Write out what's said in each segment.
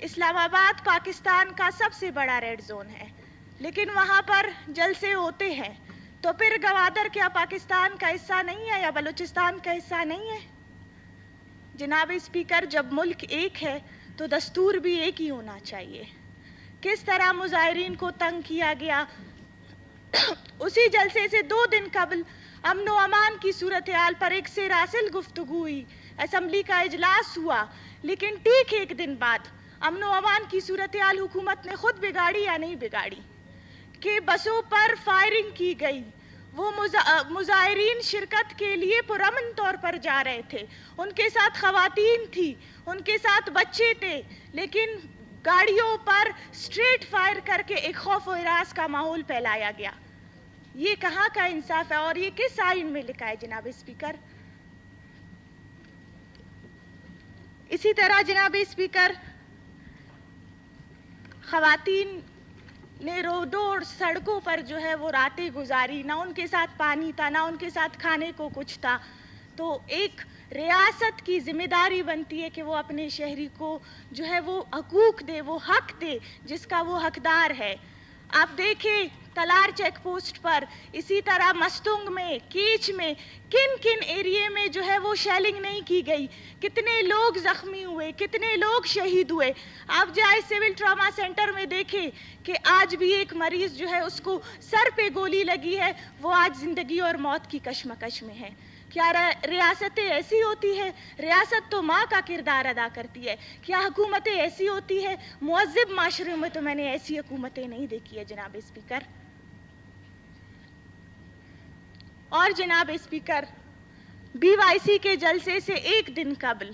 اسلام آباد پاکستان کا سب سے بڑا ریڈ زون ہے، لیکن وہاں پر جلسے ہوتے ہیں، تو پھر گوادر کیا پاکستان کا حصہ نہیں ہے یا بلوچستان کا حصہ نہیں ہے؟ جناب اسپیکر، جب ملک ایک ہے تو دستور بھی ایک ہی ہونا چاہیے۔ کس طرح مظاہرین کو تنگ کیا گیا، اسی جلسے سے 2 دن قبل امن و امان کی صورتحال پر ایک سے راسل گفتگو ہوئی، اسمبلی کا اجلاس ہوا، لیکن ٹھیک 1 دن بعد امن و امان کی صورتحال حکومت نے خود بگاڑی یا نہیں بگاڑی کہ بسوں پر فائرنگ کی گئی۔ وہ مظاہرین شرکت کے لیے پرامن طور پر جا رہے تھے، ان کے ساتھ خواتین تھی، ان کے ساتھ بچے تھے، لیکن گاڑیوں پر اسٹریٹ فائر کر کے ایک خوف و ہراس کا ماحول پھیلایا گیا۔ یہ کہاں کا انصاف ہے اور یہ کس آئین میں لکھا ہے جناب اسپیکر؟ اسی طرح جناب اسپیکر، خواتین نے روڈوں اور سڑکوں پر جو ہے وہ راتیں گزاری، نہ ان کے ساتھ پانی تھا، نہ ان کے ساتھ کھانے کو کچھ تھا۔ تو ایک ریاست کی ذمہ داری بنتی ہے کہ وہ اپنے شہری کو جو ہے وہ حقوق دے، وہ حق دے جس کا وہ حقدار ہے۔ آپ دیکھیں تلار چیک پوسٹ پر، اسی طرح مستنگ میں، کیچ میں، کن کن ایریے میں جو ہے وہ شیلنگ نہیں کی گئی، کتنے لوگ زخمی ہوئے، کتنے لوگ شہید ہوئے۔ آپ جائے سول ٹراما سینٹر میں دیکھیں کہ آج بھی ایک مریض جو ہے اس کو سر پہ گولی لگی ہے، وہ آج زندگی اور موت کی کشمکش میں ہے۔ کیا ریاستیں ایسی ہوتی ہے؟ ریاست تو ماں کا کردار ادا کرتی ہے۔ کیا حکومتیں ایسی ہوتی ہے؟ مہذب معاشرے میں تو میں نے ایسی حکومتیں نہیں دیکھی ہے جناب اسپیکر۔ اور جناب اسپیکر، بی وائی سی کے جلسے سے 1 دن قبل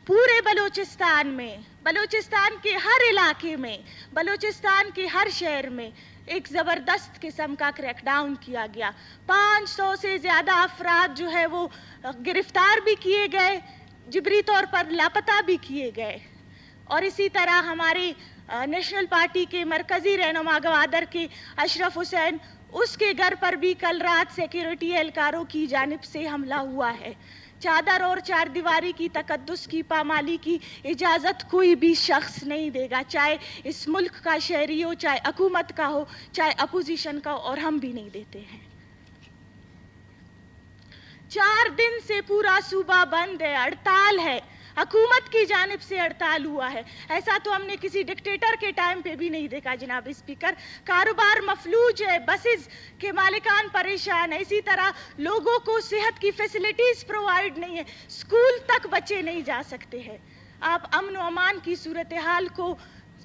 پورے بلوچستان میں، بلوچستان کے ہر علاقے میں، بلوچستان کے ہر شہر میں ایک زبردست قسم کا کریک ڈاؤن کیا گیا۔ 500 سے زیادہ افراد جو ہے وہ گرفتار بھی کیے گئے، جبری طور پر لاپتہ بھی کیے گئے۔ اور اسی طرح ہمارے نیشنل پارٹی کے مرکزی رہنما گوادر کے اشرف حسین، اس کے گھر پر بھی کل رات سیکیورٹی اہلکاروں کی جانب سے حملہ ہوا ہے۔ چادر اور 4 دیواری کی تقدس کی پامالی کی اجازت کوئی بھی شخص نہیں دے گا، چاہے اس ملک کا شہری ہو، چاہے حکومت کا ہو، چاہے اپوزیشن کا ہو، اور ہم بھی نہیں دیتے ہیں۔ 4 دن سے پورا صوبہ بند ہے، ہڑتال ہے، حکومت کی جانب سے ہڑتال ہوا ہے۔ ایسا تو ہم نے کسی ڈکٹیٹر کے ٹائم پہ بھی نہیں دیکھا جناب اسپیکر۔ کاروبار مفلوج ہے، بسز کے مالکان پریشان ہیں، اسی طرح لوگوں کو صحت کی فیسلٹیز پرووائڈ نہیں ہے، اسکول تک بچے نہیں جا سکتے ہیں۔ آپ امن و امان کی صورتحال کو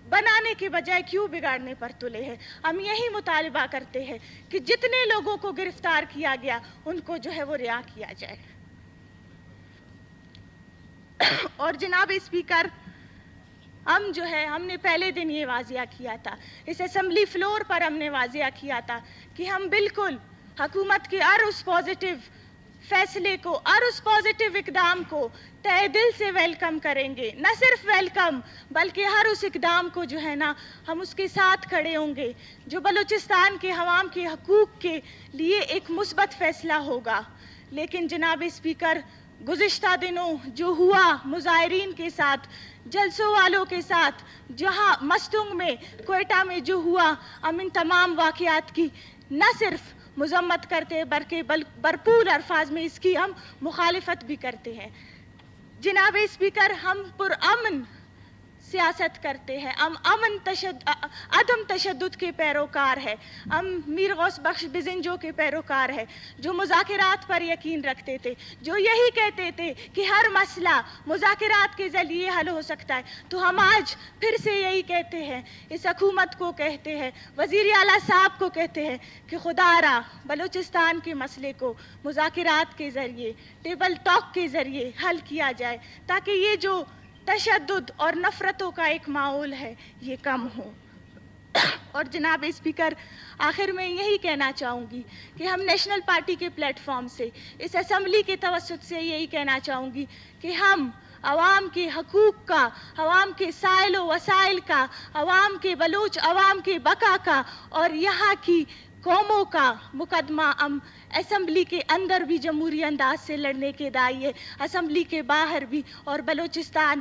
بنانے کے بجائے کیوں بگاڑنے پر تلے ہیں؟ ہم یہی مطالبہ کرتے ہیں کہ جتنے لوگوں کو گرفتار کیا گیا ان کو جو ہے وہ رہا کیا جائے۔ اور جناب اسپیکر، ہم نے پہلے دن یہ واضح کیا تھا، اس اسمبلی فلور پر ہم نے واضح کیا تھا کہ ہم بالکل حکومت کے ہر اس پازیٹیو فیصلے کو، ہر اس پازیٹیو اقدام کو تہہ دل سے ویلکم کریں گے۔ نہ صرف ویلکم بلکہ ہر اس اقدام کو جو ہے نا ہم اس کے ساتھ کھڑے ہوں گے جو بلوچستان کے عوام کے حقوق کے لیے ایک مثبت فیصلہ ہوگا۔ لیکن جناب اسپیکر، گزشتہ دنوں جو ہوا مظاہرین کے ساتھ، جلسوں والوں کے ساتھ، جہاں مستنگ میں، کوئٹہ میں جو ہوا، ہم ان تمام واقعات کی نہ صرف مذمت کرتے بلکہ بھرپور الفاظ میں اس کی ہم مخالفت بھی کرتے ہیں۔ جناب اسپیکر، ہم پرامن سیاست کرتے ہیں، ہم عدم تشدد کے پیروکار ہیں، ہم میر غوث بخش بزنجو کے پیروکار ہیں جو مذاکرات پر یقین رکھتے تھے، جو یہی کہتے تھے کہ ہر مسئلہ مذاکرات کے ذریعے حل ہو سکتا ہے۔ تو ہم آج پھر سے یہی کہتے ہیں، اس حکومت کو کہتے ہیں، وزیر اعلیٰ صاحب کو کہتے ہیں کہ خدا را بلوچستان کے مسئلے کو مذاکرات کے ذریعے، ٹیبل ٹاک کے ذریعے حل کیا جائے تاکہ یہ جو تشدد اور نفرتوں کا ایک ماحول ہے یہ کم ہو۔ اور جناب اسپیکر، آخر میں یہی کہنا چاہوں گی کہ ہم نیشنل پارٹی کے پلیٹ فارم سے، اس اسمبلی کے توسط سے یہی کہنا چاہوں گی کہ ہم عوام کے حقوق کا، عوام کے سائل و وسائل کا، عوام کے بلوچ عوام کے بقا کا اور یہاں کی قوموں کا مقدمہ ہم اسمبلی کے اندر بھی جمہوری انداز سے لڑنے کے داعی ہے، اسمبلی کے باہر بھی، اور بلوچستان